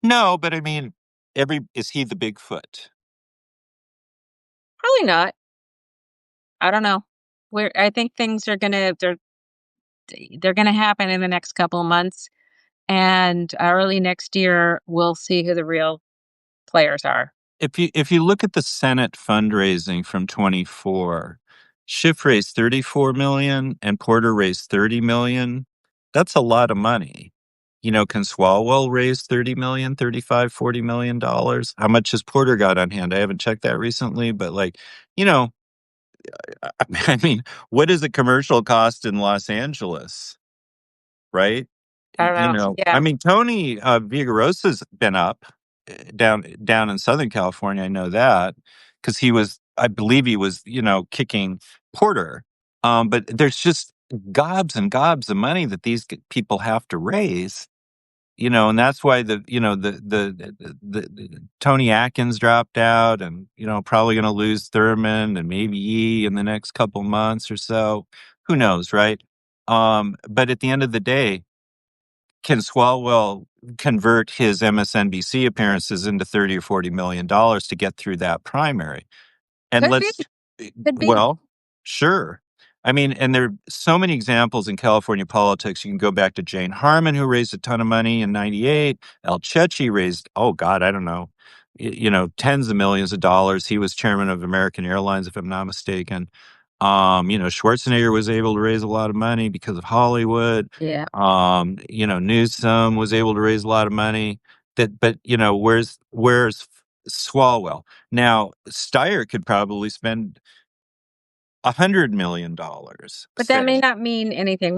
No, but I mean, every is he the Bigfoot? Probably not. I don't know. I think things are they're gonna happen in the next couple of months, and early next year we'll see who the real players are. If you look at the Senate fundraising from 24, Schiff raised 34 million and Porter raised 30 million. That's a lot of money. Can Swalwell raise 30 million, 35, $40 million? How much has Porter got on hand? I haven't checked that recently, but you know, I mean, what does a commercial cost in Los Angeles? Right? I don't know. I Yeah, mean, Tony Villarosa's been up down in Southern California. I know that because I believe he was, kicking Porter. But there's just gobs and gobs of money that these people have to raise. And that's why the Tony Atkins dropped out, and probably going to lose Thurmond and maybe in the next couple months or so. Who knows, right? But at the end of the day, can Swalwell convert his MSNBC appearances into 30 or $40 million to get through that primary? And could be, let's could be. well, sure. I mean, and there are so many examples in California politics. You can go back to Jane Harman, who raised a ton of money in 98. Al Cecchi raised, oh God, I don't know, tens of millions of dollars. He was chairman of American Airlines, if I'm not mistaken. Schwarzenegger was able to raise a lot of money because of Hollywood. Yeah, Newsom was able to raise a lot of money. But where's Swalwell? Now, Steyer could probably spend $100 million, but that may say. not mean anything.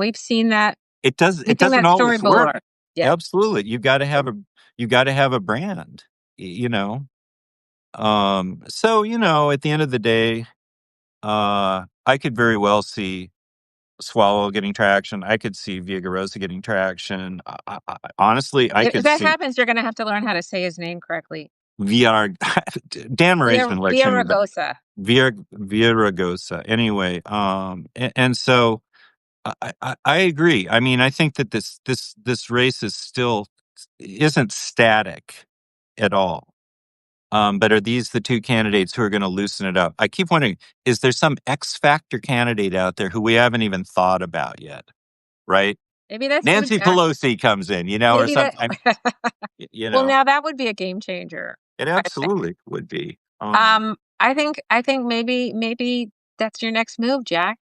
It We've seen doesn't that story always work. before. Yeah, Absolutely. You got to have a brand, you know. So, at the end of the day, I could very well see Swallow getting traction. I could see Villarosa getting traction. Honestly, I if could that see happens, you're gonna have to learn how to say his name correctly. VR. Dan Murray's been lecturing me about Villaraigosa. Villarosa. Anyway, and so I agree. I mean, I think that this race isn't static at all. But are these the two candidates who are going to loosen it up? I keep wondering, is there some X factor candidate out there who we haven't even thought about yet? Right? Maybe that's you, Nancy Jack. Pelosi comes in, or Maybe that. something. You Well, know, now that would be a game changer. it I think. absolutely would be. I think maybe that's your next move, Jack.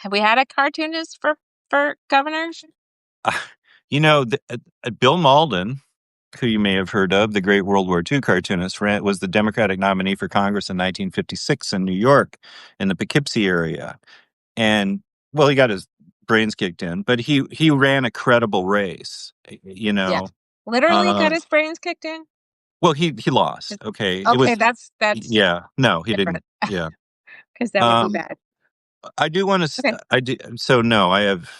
Have we had a cartoonist for governor? Bill Malden, who you may have heard of, the great World War II cartoonist, was the Democratic nominee for Congress in 1956 in New York, in the Poughkeepsie area. And, well, he got his brains kicked in, but he ran a credible race, Yeah, literally got Uh, his brains kicked in. well, he lost. Okay, it Okay, was that's yeah. No, he different didn't. Yeah. because that would be Um, bad. I do want to. Okay, I do. So no, I have.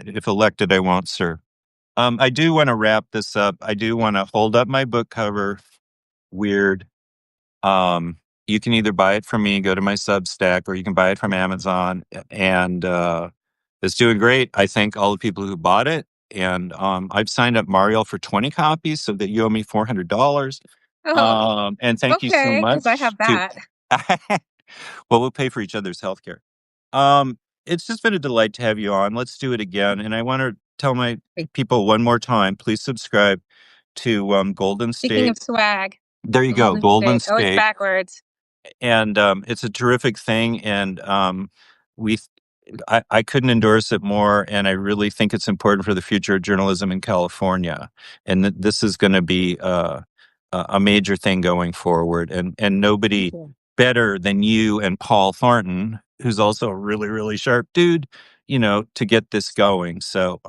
If elected, I won't, sir. I do want to wrap this up. I do want to hold up my book cover. Weird. Um, you can either buy it from me, go to my Substack, or you can buy it from Amazon. And it's doing great. I thank all the people who bought it. And I've signed up Mariel for 20 copies so that you owe me $400. Oh, And thank you so okay, because I much have to, that. well, we'll pay for each other's healthcare. It's just been a delight to have you on. Let's do it again. And I want to tell my people one more time, please subscribe to Golden Speaking State. of swag, There you go, Golden Golden State. Oh, it's State. backwards. And it's a terrific thing. And we I couldn't endorse it more, and I really think it's important for the future of journalism in California. And this is going to be a major thing going forward. And Thank nobody you. better than you and Paul Thornton, who's also a really, really sharp dude, to get this going. So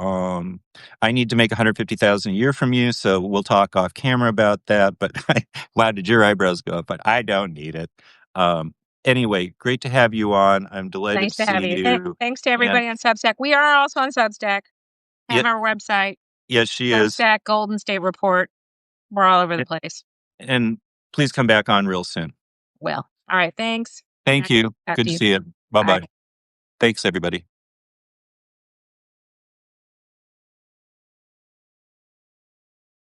I need to make 150,000 a year from you. So we'll talk off camera about that. But wow, did your eyebrows go up? But I don't need it. Um, Anyway, great to have you on. I'm delighted Nice to to have see you. you. Thanks to And everybody on Substack. We are also on Substack. yeah, Have our website, yes, she is. Substack, Golden State Report. We're all over the A- place. And please come back on real soon. Well, all right. Thanks. Thank you. Talk Good to to you. see you. Bye Bye. bye. Thanks, everybody.